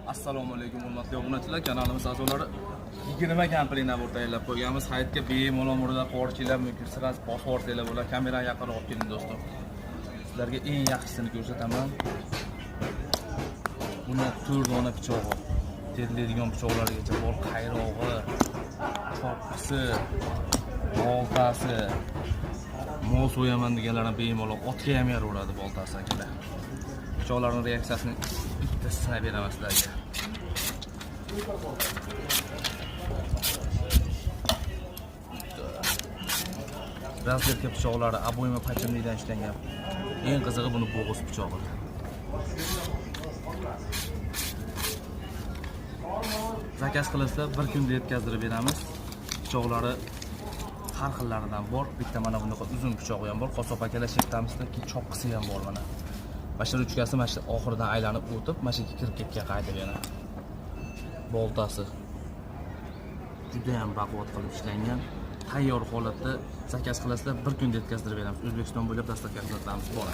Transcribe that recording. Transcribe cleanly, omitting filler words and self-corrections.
Assalomu alaykum hurmatli obunachilar, kanalimiz a'zolari 20 komponentlar tayyorlab qo'yganmiz. Saytga bemalol murda qo'rchilar mumkinsiz bosib o'rtanglar bo'lar. Kamerani yaqinroq olib keling do'stlar. Sizlarga eng yaxshisini ko'rsataman. Buni 4 dona pichog'i, terlaydigan pichoqlargacha bor, qayrog'i, choppisi, boltasi. Mol so'yaman deganlarni bemalol otga ham yaraveradi boltasi akalar. Pichoqlarning reaksiyasini bitta sinab beraman sizlarga. Razvedka pichoqlari обойма pachimlikdan ishlangan. Eng qizig'i buni bo'g'iz pichog'i. Zakaz qilsa bir kunda yetkazdirib beramiz. Pichoqlari har xillaridan bor. Bitta mana bunaqa uzun pichog'i ham bor. Qosoq akalar sheftamizda choqqisi ham bor mana. Mana shu uchkasi mana shu oxiridan aylanib o'tib, mana shu kirib ketgan qaytib yana. Boltasi juda ham baquvvat qilib ishlangan. Tayyor holatda zakaz qilasizlar, bir kunda yetkazdirib beramiz. O'zbekiston bo'ylab dastlabki xizmatlarimiz bor.